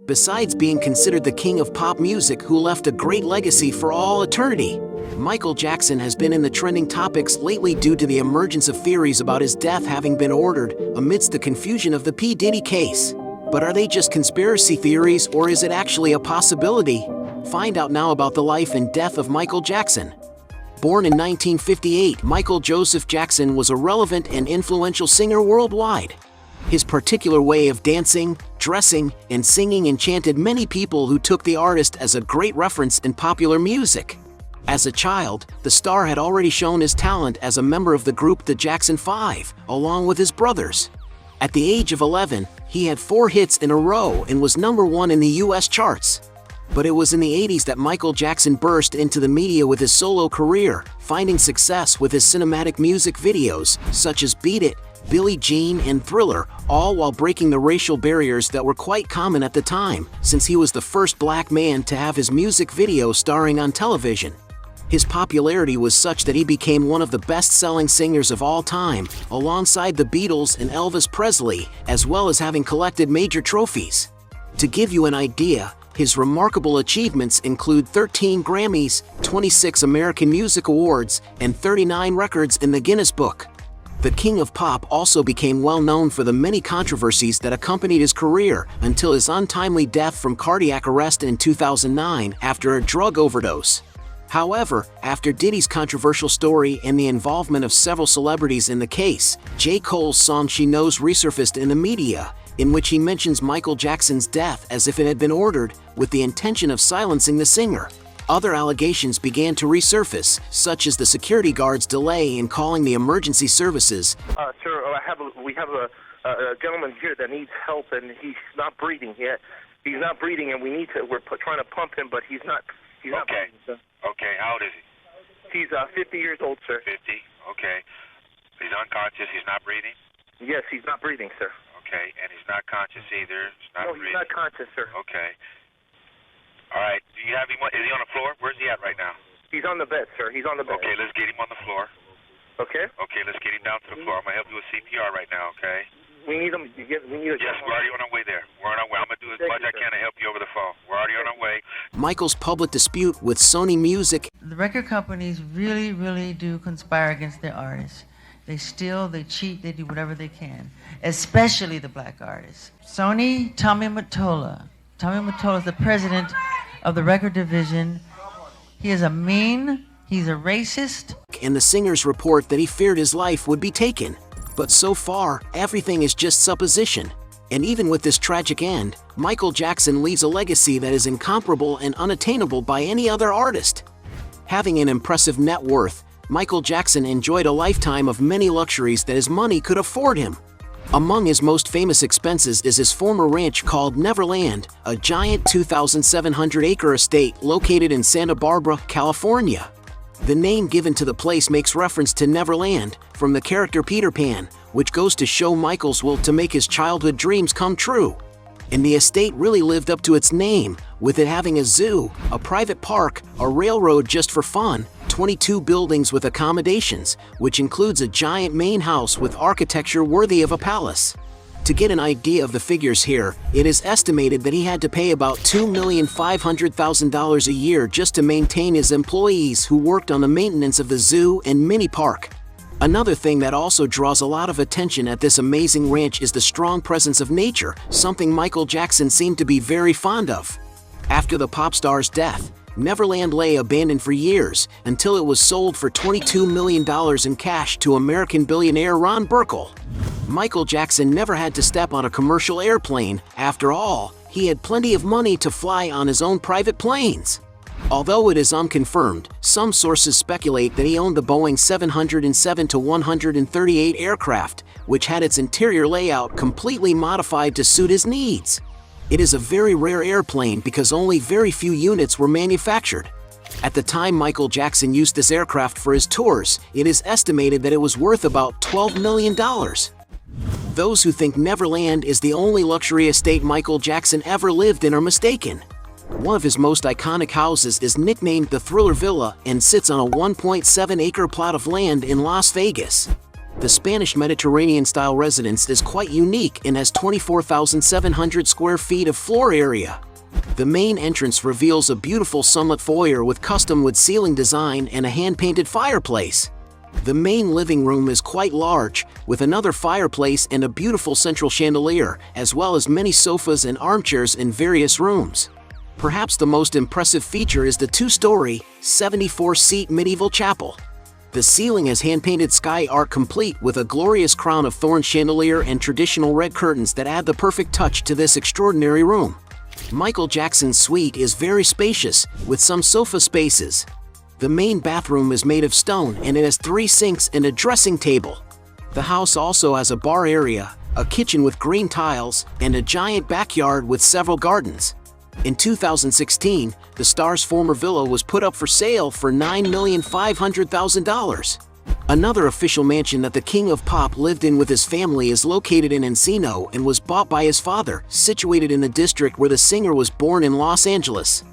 Besides being considered the king of pop music who left a great legacy for all eternity, Michael Jackson has been in the trending topics lately due to the emergence of theories about his death having been ordered amidst the confusion of the P. Diddy case. But are they just conspiracy theories, or is it actually a possibility? Find out now about the life and death of Michael Jackson. Born in 1958, Michael Joseph Jackson was a relevant and influential singer worldwide. His particular way of dancing, dressing, and singing enchanted many people who took the artist as a great reference in popular music. As a child, the star had already shown his talent as a member of the group the Jackson 5, along with his brothers. At the age of 11, he had 4 hits in a row and was #1 in the US charts. But it was in the 80s that Michael Jackson burst into the media with his solo career, finding success with his cinematic music videos, such as Beat It, Billie Jean, and Thriller, all while breaking the racial barriers that were quite common at the time, since he was the first black man to have his music video starring on television. His popularity was such that he became one of the best-selling singers of all time, alongside the Beatles and Elvis Presley, as well as having collected major trophies. To give you an idea, his remarkable achievements include 13 Grammys, 26 American Music Awards, and 39 records in the Guinness Book. The King of Pop also became well known for the many controversies that accompanied his career until his untimely death from cardiac arrest in 2009 after a drug overdose. However, after Diddy's controversial story and the involvement of several celebrities in the case, J. Cole's song She Knows resurfaced in the media, in which he mentions Michael Jackson's death as if it had been ordered, with the intention of silencing the singer. Other allegations began to resurface, such as the security guard's delay in calling the emergency services. Sir, we have a gentleman here that needs help, and he's not breathing yet. He's not breathing, and we're trying to pump him, but he's not breathing, sir. Okay, how old is he? He's 50 years old, sir. 50, okay. He's unconscious, he's not breathing? Yes, he's not breathing, sir. Okay, and he's not conscious either. He's not conscious, sir. Okay. All right, do you have him, is he on the floor? Where's he at right now? He's on the bed, sir. He's on the bed. Okay, let's get him on the floor. Okay. Okay, let's get him down to the floor. I'm going to help you with CPR right now, okay? We need him. Yes, we're already on our way there. We're on our way. I'm going to do as much as I can to help you over the phone. We're already on our way. Michael's public dispute with Sony Music. The record companies really, really do conspire against their artists. They steal, they cheat, they do whatever they can, especially the black artists. Sony, Tommy Mottola. Tommy Mottola is the president of the record division. He is he's a racist. And the singers report that he feared his life would be taken. But so far, everything is just supposition. And even with this tragic end, Michael Jackson leaves a legacy that is incomparable and unattainable by any other artist. Having an impressive net worth, Michael Jackson enjoyed a lifetime of many luxuries that his money could afford him. Among his most famous expenses is his former ranch called Neverland, a giant 2,700-acre estate located in Santa Barbara, California. The name given to the place makes reference to Neverland, from the character Peter Pan, which goes to show Michael's will to make his childhood dreams come true. And the estate really lived up to its name, with it having a zoo, a private park, a railroad just for fun, 22 buildings with accommodations, which includes a giant main house with architecture worthy of a palace. To get an idea of the figures here, it is estimated that he had to pay about $2,500,000 a year just to maintain his employees who worked on the maintenance of the zoo and mini park. Another thing that also draws a lot of attention at this amazing ranch is the strong presence of nature, something Michael Jackson seemed to be very fond of. After the pop star's death, Neverland lay abandoned for years until it was sold for $22 million in cash to American billionaire Ron Burkle. Michael Jackson never had to step on a commercial airplane. After all, he had plenty of money to fly on his own private planes. Although it is unconfirmed, some sources speculate that he owned the Boeing 707-138 aircraft, which had its interior layout completely modified to suit his needs. It is a very rare airplane because only very few units were manufactured. At the time Michael Jackson used this aircraft for his tours, it is estimated that it was worth about $12 million. Those who think Neverland is the only luxury estate Michael Jackson ever lived in are mistaken. One of his most iconic houses is nicknamed the Thriller Villa and sits on a 1.7-acre plot of land in Las Vegas. The Spanish Mediterranean-style residence is quite unique and has 24,700 square feet of floor area. The main entrance reveals a beautiful sunlit foyer with custom wood ceiling design and a hand-painted fireplace. The main living room is quite large, with another fireplace and a beautiful central chandelier, as well as many sofas and armchairs in various rooms. Perhaps the most impressive feature is the two-story, 74-seat medieval chapel. The ceiling is hand-painted sky art complete with a glorious crown of thorn chandelier and traditional red curtains that add the perfect touch to this extraordinary room. Michael Jackson's suite is very spacious, with some sofa spaces. The main bathroom is made of stone and it has 3 sinks and a dressing table. The house also has a bar area, a kitchen with green tiles, and a giant backyard with several gardens. In 2016, the star's former villa was put up for sale for $9,500,000. Another official mansion that the King of Pop lived in with his family is located in Encino and was bought by his father, situated in the district where the singer was born in Los Angeles.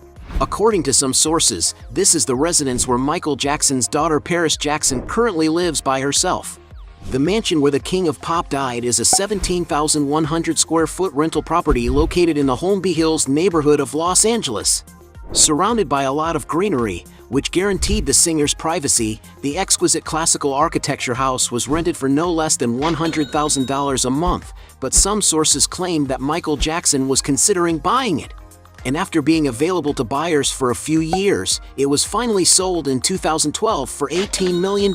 According to some sources, this is the residence where Michael Jackson's daughter Paris Jackson currently lives by herself. The mansion where the King of Pop died is a 17,100 square foot rental property located in the Holmby Hills neighborhood of Los Angeles. Surrounded by a lot of greenery, which guaranteed the singer's privacy, the exquisite classical architecture house was rented for no less than $100,000 a month, but some sources claim that Michael Jackson was considering buying it. And after being available to buyers for a few years, it was finally sold in 2012 for $18 million.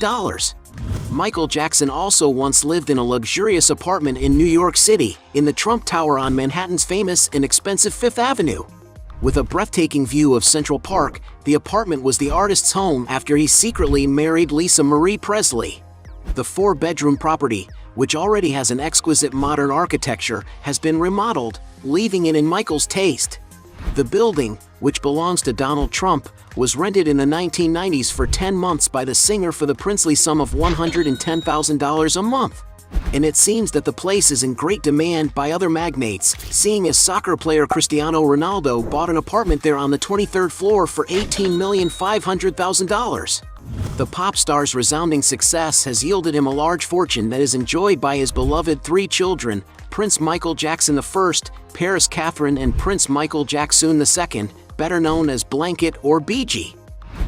Michael Jackson also once lived in a luxurious apartment in New York City, in the Trump Tower on Manhattan's famous and expensive Fifth Avenue. With a breathtaking view of Central Park, the apartment was the artist's home after he secretly married Lisa Marie Presley. The 4-bedroom property, which already has an exquisite modern architecture, has been remodeled, leaving it in Michael's taste. The building, which belongs to Donald Trump, was rented in the 1990s for 10 months by the singer for the princely sum of $110,000 a month. And it seems that the place is in great demand by other magnates, seeing as soccer player Cristiano Ronaldo bought an apartment there on the 23rd floor for $18,500,000. The pop star's resounding success has yielded him a large fortune that is enjoyed by his beloved 3 children, Prince Michael Jackson I, Paris Catherine, and Prince Michael Jackson II, better known as Blanket or BG.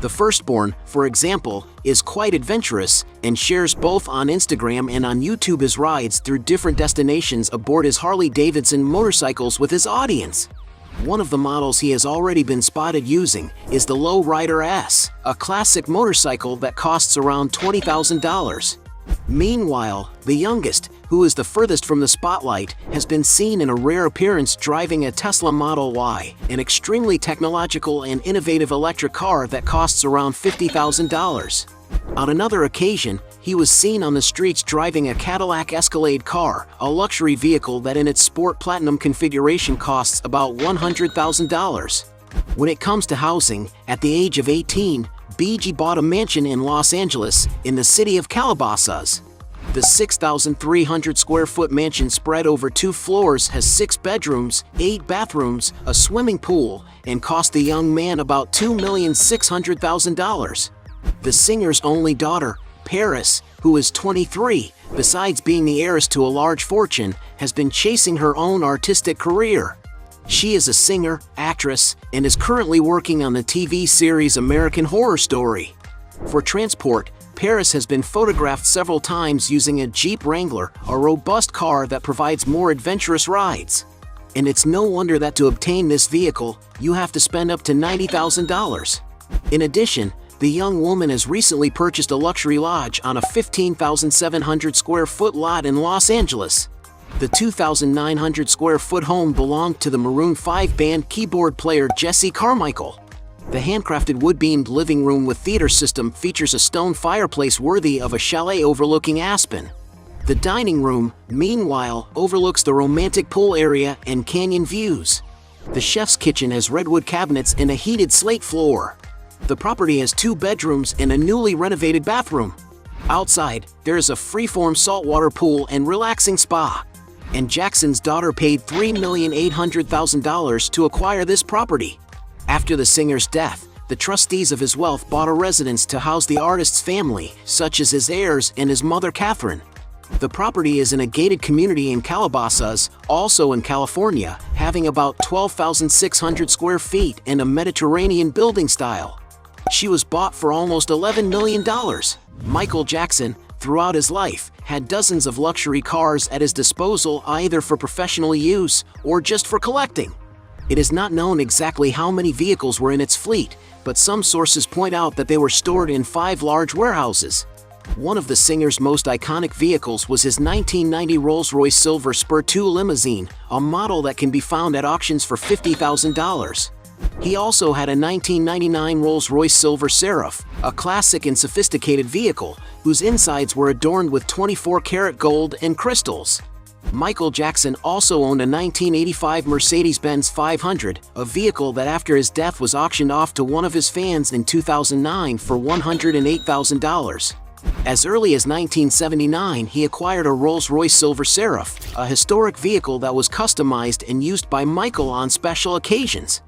The firstborn, for example, is quite adventurous and shares both on Instagram and on YouTube his rides through different destinations aboard his Harley-Davidson motorcycles with his audience. One of the models he has already been spotted using is the Low Rider S, a classic motorcycle that costs around $20,000. Meanwhile, the youngest, who is the furthest from the spotlight, has been seen in a rare appearance driving a Tesla Model Y, an extremely technological and innovative electric car that costs around $50,000. On another occasion, he was seen on the streets driving a Cadillac Escalade car, a luxury vehicle that in its Sport Platinum configuration costs about $100,000. When it comes to housing, at the age of 18, BG bought a mansion in Los Angeles, in the city of Calabasas. The 6,300 square foot mansion spread over 2 floors has 6 bedrooms, 8 bathrooms, a swimming pool, and cost the young man about $2,600,000. The singer's only daughter, Paris, who is 23, besides being the heiress to a large fortune, has been chasing her own artistic career. She is a singer, actress, and is currently working on the TV series American Horror Story. For transport, Paris has been photographed several times using a Jeep Wrangler, a robust car that provides more adventurous rides. And it's no wonder that to obtain this vehicle, you have to spend up to $90,000. In addition, the young woman has recently purchased a luxury lodge on a 15,700 square foot lot in Los Angeles. The 2,900 square foot home belonged to the Maroon 5 band keyboard player Jesse Carmichael. The handcrafted wood-beamed living room with theater system features a stone fireplace worthy of a chalet overlooking Aspen. The dining room, meanwhile, overlooks the romantic pool area and canyon views. The chef's kitchen has redwood cabinets and a heated slate floor. The property has 2 bedrooms and a newly renovated bathroom. Outside, there is a freeform saltwater pool and relaxing spa. And Jackson's daughter paid $3,800,000 to acquire this property. After the singer's death, the trustees of his wealth bought a residence to house the artist's family, such as his heirs and his mother Catherine. The property is in a gated community in Calabasas, also in California, having about 12,600 square feet and a Mediterranean building style. She was bought for almost $11 million. Michael Jackson, throughout his life, had dozens of luxury cars at his disposal either for professional use or just for collecting. It is not known exactly how many vehicles were in its fleet, but some sources point out that they were stored in 5 large warehouses. One of the singer's most iconic vehicles was his 1990 Rolls-Royce Silver Spur 2 limousine, a model that can be found at auctions for $50,000. He also had a 1999 Rolls-Royce Silver Seraph, a classic and sophisticated vehicle, whose insides were adorned with 24-karat gold and crystals. Michael Jackson also owned a 1985 Mercedes-Benz 500, a vehicle that after his death was auctioned off to one of his fans in 2009 for $108,000. As early as 1979, he acquired a Rolls-Royce Silver Seraph, a historic vehicle that was customized and used by Michael on special occasions.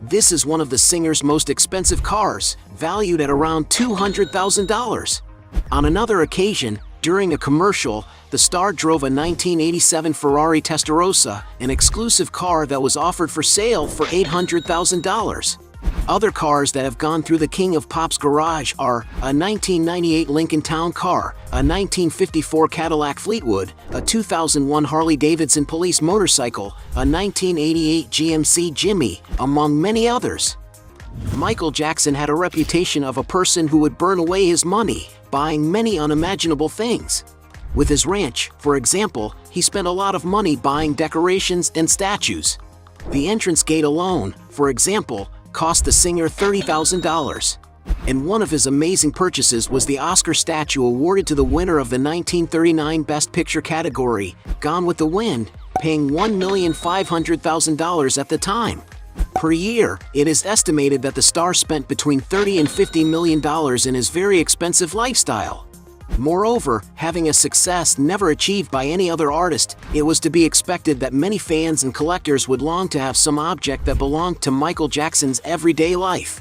This is one of the singer's most expensive cars, valued at around $200,000. On another occasion, during a commercial, the star drove a 1987 Ferrari Testarossa, an exclusive car that was offered for sale for $800,000. Other cars that have gone through the King of Pop's garage are a 1998 Lincoln Town Car, a 1954 Cadillac Fleetwood, a 2001 Harley-Davidson police motorcycle, a 1988 GMC Jimmy, among many others. Michael Jackson had a reputation of a person who would burn away his money, buying many unimaginable things. With his ranch, for example, he spent a lot of money buying decorations and statues. The entrance gate alone, for example, cost the singer $30,000. And one of his amazing purchases was the Oscar statue awarded to the winner of the 1939 Best Picture category, Gone with the Wind, paying $1,500,000 at the time. Per year, it is estimated that the star spent between $30 and $50 million in his very expensive lifestyle. Moreover, having a success never achieved by any other artist, it was to be expected that many fans and collectors would long to have some object that belonged to Michael Jackson's everyday life.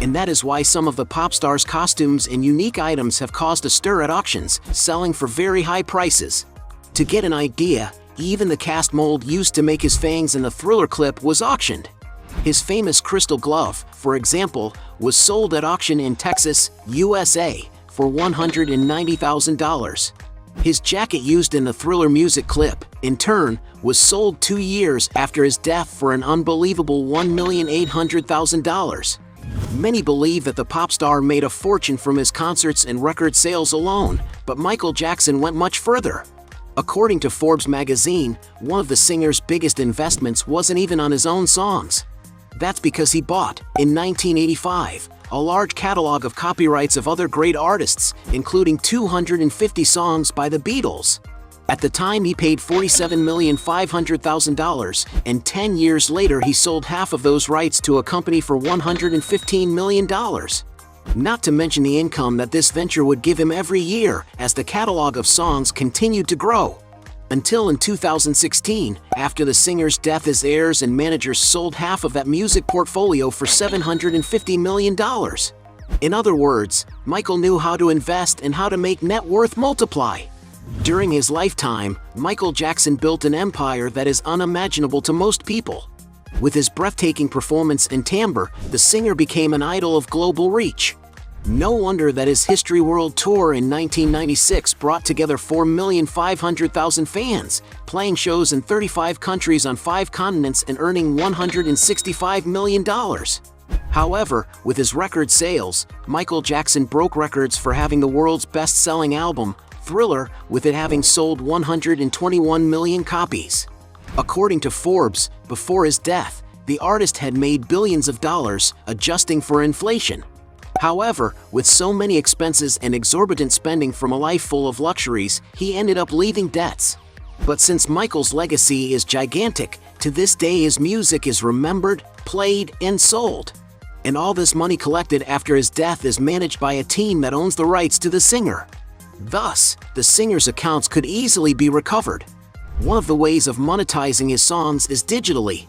And that is why some of the pop star's costumes and unique items have caused a stir at auctions, selling for very high prices. To get an idea, even the cast mold used to make his fangs in the Thriller clip was auctioned. His famous crystal glove, for example, was sold at auction in Texas, USA, for $190,000. His jacket used in the Thriller music clip, in turn, was sold 2 years after his death for an unbelievable $1,800,000. Many believe that the pop star made a fortune from his concerts and record sales alone, but Michael Jackson went much further. According to Forbes magazine, one of the singer's biggest investments wasn't even on his own songs. That's because he bought, in 1985, a large catalog of copyrights of other great artists, including 250 songs by the Beatles. At the time, he paid $47,500,000, and 10 years later he sold half of those rights to a company for $115 million. Not to mention the income that this venture would give him every year as the catalog of songs continued to grow. Until in 2016, after the singer's death, his heirs and managers sold half of that music portfolio for $750 million. In other words, Michael knew how to invest and how to make net worth multiply. During his lifetime, Michael Jackson built an empire that is unimaginable to most people. With his breathtaking performance and timbre, the singer became an idol of global reach. No wonder that his History World Tour in 1996 brought together 4,500,000 fans, playing shows in 35 countries on 5 continents and earning $165 million. However, with his record sales, Michael Jackson broke records for having the world's best-selling album, Thriller, with it having sold 121 million copies. According to Forbes, before his death, the artist had made billions of dollars, adjusting for inflation. However, with so many expenses and exorbitant spending from a life full of luxuries, he ended up leaving debts. But since Michael's legacy is gigantic, to this day his music is remembered, played, and sold. And all this money collected after his death is managed by a team that owns the rights to the singer. Thus, the singer's accounts could easily be recovered. One of the ways of monetizing his songs is digitally.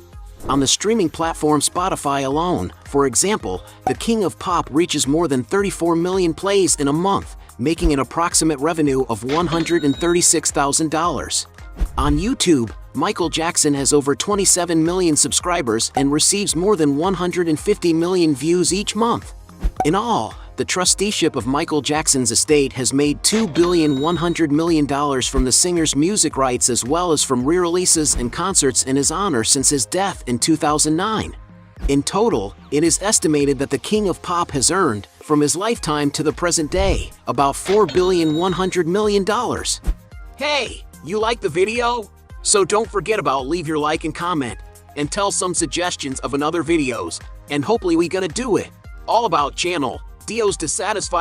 On the streaming platform Spotify alone, for example, the King of Pop reaches more than 34 million plays in a month, making an approximate revenue of $136,000. On YouTube, Michael Jackson has over 27 million subscribers and receives more than 150 million views each month. In all, the trusteeship of Michael Jackson's estate has made $2.1 billion from the singer's music rights as well as from re-releases and concerts in his honor since his death in 2009. In total, it is estimated that the King of Pop has earned, from his lifetime to the present day, about $4.1 billion. Hey, you like the video? So don't forget about leave your like and comment, and tell some suggestions of another videos, and hopefully we gonna do it. All about channel, Dios to satisfy